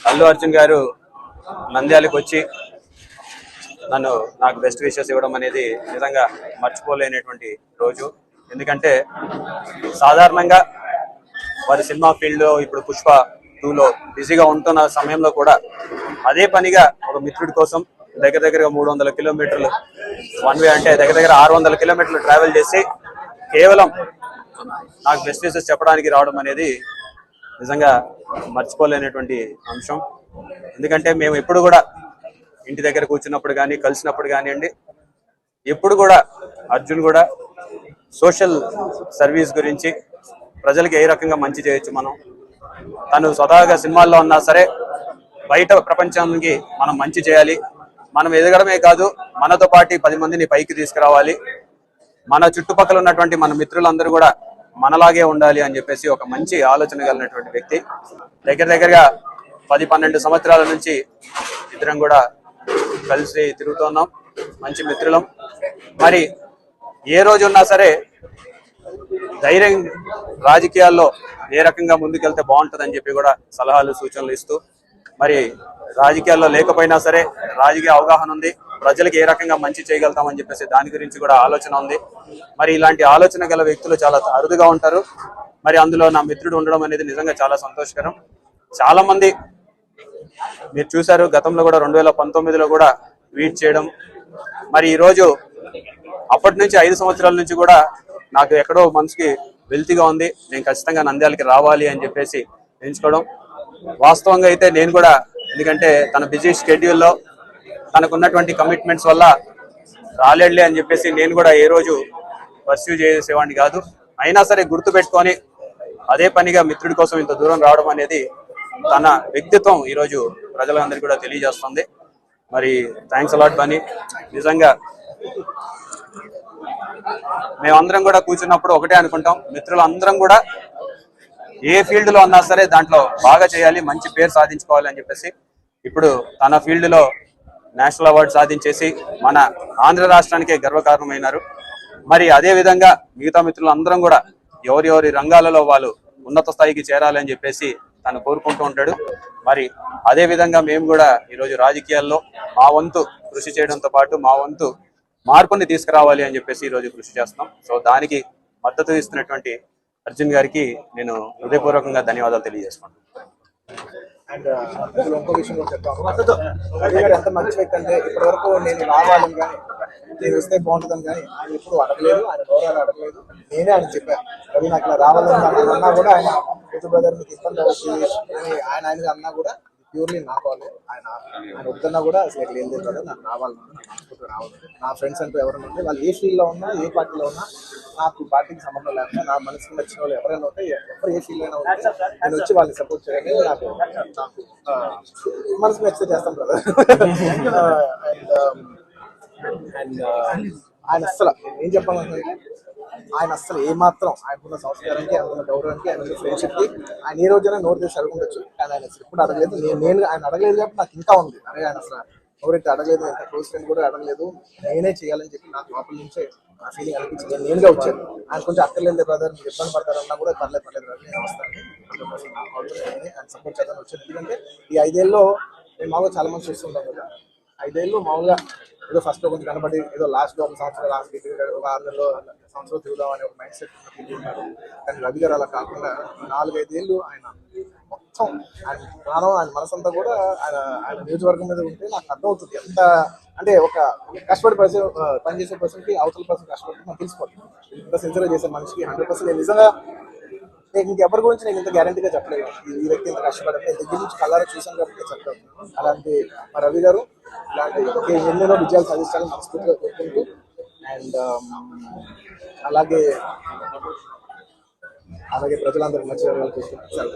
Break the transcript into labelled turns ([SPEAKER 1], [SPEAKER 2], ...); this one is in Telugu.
[SPEAKER 1] అల్లు అర్జున్ గారు నంద్యాలకు వచ్చి నాకు బెస్ట్ విషెస్ ఇవ్వడం అనేది నిజంగా మర్చిపోలేనటువంటి రోజు. ఎందుకంటే సాధారణంగా వారి సినిమా ఫీల్డ్లో ఇప్పుడు పుష్ప 2లో బిజీగా ఉంటున్న సమయంలో కూడా అదే పనిగా ఒక మిత్రుడి కోసం దగ్గరగా 300 కిలోమీటర్లు వన్ వే, అంటే దగ్గర 600 కిలోమీటర్లు ట్రావెల్ చేసి కేవలం నాకు బెస్ట్ విషెస్ చెప్పడానికి రావడం అనేది నిజంగా మర్చిపోలేనటువంటి అంశం. ఎందుకంటే మేము ఎప్పుడు కూడా ఇంటి దగ్గర కూర్చున్నప్పుడు కానీ కలిసినప్పుడు కానివ్వండి, ఎప్పుడు కూడా అర్జున్ కూడా సోషల్ సర్వీస్ గురించి, ప్రజలకు ఏ రకంగా మంచి చేయొచ్చు, తను స్వతహాగా సినిమాల్లో ఉన్నా సరే బయట ప్రపంచానికి మనం మంచి చేయాలి, మనం ఎదగడమే కాదు మనతో పాటు 10 మందిని పైకి తీసుకురావాలి, మన చుట్టుపక్కల ఉన్నటువంటి మన మిత్రులందరూ కూడా మనలాగే ఉండాలి అని చెప్పేసి ఒక మంచి ఆలోచన కలిగినటువంటి వ్యక్తి. దగ్గరగా 10-12 సంవత్సరాల నుంచి ఇద్దరం కూడా కలిసి తిరుగుతున్నాం, మంచి మిత్రులం. మరి ఏ రోజు ఉన్నా సరే ధైర్యం, రాజకీయాల్లో ఏ రకంగా ముందుకెళ్తే బాగుంటుందని చెప్పి కూడా సలహాలు సూచనలు ఇస్తూ, మరి రాజకీయాల్లో లేకపోయినా సరే రాజకీయ అవగాహన ఉంది, ప్రజలకు ఏ రకంగా మంచి చేయగలుగుతామని చెప్పేసి దాని గురించి కూడా ఆలోచన ఉంది. మరి ఇలాంటి ఆలోచన గల వ్యక్తులు చాలా అరుదుగా ఉంటారు. మరి అందులో నా మిత్రుడు ఉండడం అనేది నిజంగా చాలా సంతోషకరం. చాలా మంది మీరు చూశారు, గతంలో కూడా 2019లో కూడా ట్వీట్ చేయడం, మరి ఈరోజు అప్పటి నుంచి 5 సంవత్సరాల నుంచి కూడా నాకు ఎక్కడో మనసుకి వెల్తిగా ఉంది, నేను ఖచ్చితంగా నంద్యాలకి రావాలి అని చెప్పేసి ఎంచుకోవడం. వాస్తవంగా అయితే నేను కూడా, ఎందుకంటే తన బిజీ షెడ్యూల్లో తనకున్నటువంటి కమిట్మెంట్స్ వల్ల రాలేడులే అని చెప్పేసి నేను కూడా ఏ రోజు పర్స్యూ చేసేవాడిని కాదు. అయినా సరే గుర్తుపెట్టుకొని అదే పనిగా మిత్రుడి కోసం ఇంత దూరం రావడం అనేది తన వ్యక్తిత్వం ఈరోజు ప్రజలందరికీ కూడా తెలియజేస్తుంది. మరి థ్యాంక్స్ అలాట్ బన్నీ. నిజంగా మేమందరం కూడా కూర్చున్నప్పుడు ఒకటే అనుకుంటాం, మిత్రులందరం కూడా ఏ ఫీల్డ్లో ఉన్నా సరే దాంట్లో బాగా చేయాలి, మంచి పేరు సాధించుకోవాలి అని చెప్పేసి ఇప్పుడు తన ఫీల్డ్లో నేషనల్ అవార్డు సాధించేసి మన ఆంధ్ర రాష్ట్రానికే గర్వకారణమైనారు. మరి అదే విధంగా మిగతా మిత్రులందరం కూడా ఎవరి రంగాలలో వాళ్ళు ఉన్నత స్థాయికి చేరాలని చెప్పేసి తను కోరుకుంటూ ఉంటాడు. మరి అదే విధంగా మేము కూడా ఈరోజు రాజకీయాల్లో మా వంతు కృషి చేయడంతో పాటు మా వంతు మార్పుని తీసుకురావాలి అని చెప్పేసి ఈరోజు కృషి చేస్తున్నాం. సో దానికి మద్దతు ఇస్తున్నటువంటి అర్జున్ గారికి నేను హృదయపూర్వకంగా ధన్యవాదాలు తెలియజేసుకుంటాను.
[SPEAKER 2] అండ్ ఇంకో విషయం కూడా చెప్తాను, రవి గారు ఎంత మంచి వ్యక్తి అంటే ఇప్పటి వరకు నేను రావాలని కానీ నేను వస్తే బాగుంటుందని కానీ ఆయన ఎప్పుడు అడగలేదు, ఆయన గౌరవాలు అడగలేదు. నేనే ఆయన చెప్పాను, రవి నాకు ఇలా రావాలని అన్నా కూడా ఆయన యూట్యూబ్ బ్రదర్ మీకు ఇబ్బంది అవుతుంది ఆయన అన్నా కూడా ప్యూర్లీ నా కాలే, ఆయన వద్దన్నా కూడా అసలు లేదు కదా, నాకు రావాలన్నా నాకు రావాలి. నా ఫ్రెండ్స్ అంటూ ఎవరైనా ఉంటే వాళ్ళు ఏ ఫీల్డ్లో ఉన్నా ఏ పార్టీలో ఉన్నా నాకు పార్టీకి సంబంధం లేకుండా నా మనసుకు నచ్చిన వాళ్ళు ఎవరైనా ఉంటే ఎవరు ఏ ఫీల్డ్ అయినా ఉంటే నేను వచ్చి వాళ్ళని సపోర్ట్ చేయడానికి నాకు మనసుకు నచ్చితే చేస్తాం కదా. అండ్ ఆయన అస్సలు ఏం చెప్పాలంటే ఆయన అస్సలు ఏమాత్రం ఆయనకున్న సంస్కారానికి, ఆయనకున్న గౌరవానికి, ఆయనకున్న ఫ్రెండ్షిప్కి ఆయన ఏ రోజైనా నోరు చేసి అడుగుండొచ్చు, కానీ ఆయన అసలు ఎప్పుడు అడగలేదు. నేను ఆయన అడగలేదు కాబట్టి నాకు ఇంకా ఉంది, అరే ఆయన అసలు ఎవరైతే అడగలేదు, ఎంత క్లోజ్ ఫ్రెండ్ కూడా అడగలేదు, నేనే చేయాలని చెప్పి నాకు లోపల నుంచే ఆ ఫీలింగ్ అనిపించింది. నేనుగా వచ్చాను, ఆయన కొంచెం అక్కర్లేదు బ్రదర్ మీరు ఇబ్బంది పడతారన్నా కూడా పర్లేదు బ్రదర్ నేను వస్తాను, 100% నాకు ఆల్రెడీ ఆయన సపోర్ట్ చేద్దామని వచ్చాను. ఎందుకంటే ఈ 5 ఏళ్ళలో మేము మామూలుగా చాలా మంది చూస్తుంటాం కదా, 5 ఏళ్ళు మామూలుగా ఏదో ఫస్ట్లో కొంచెం కనబడి ఏదో లాస్ట్లో ఒక సంవత్సరం లాస్ట్ ఒక 6 నెలలో సంవత్సరం తిరుగుదాం అనే ఒక మైండ్ సెట్ ఉన్నారు. కానీ రవి గారు అలా కాకుండా 4-5 ఏళ్ళు ఆయన మొత్తం ఆయన ప్రాణం, ఆయన మనసంతా కూడా ఆయన నియోజకవర్గం మీద ఉంటే నాకు అర్థమవుతుంది ఎంత అంటే ఒక కష్టపడి పనిచేసే పర్సన్కి అవతల పర్సన్ కష్టపడి నాకు తెలిసిపోతుంది. ఇంత సిన్సియర్గా చేసే మనిషికి 100% నేను నిజంగా నేను ఇంకెవరి గురించి నేను ఇంత గ్యారంటీగా చెప్పలేదు, ఈ వ్యక్తి ఇంత కష్టపడండి, దగ్గర నుంచి కళ్ళారా చూసాను కాబట్టి చెప్పలేదు. అలాంటి మా రవి గారు ఇలాంటి ఎన్నెన్నో విజయాలు సాధించాలని మనస్ఫూర్తిగా కోరుకుంటూ, అండ్ అలాగే ప్రజలందరికీ మంచి జరగాలని కోరుకుంటున్నాను.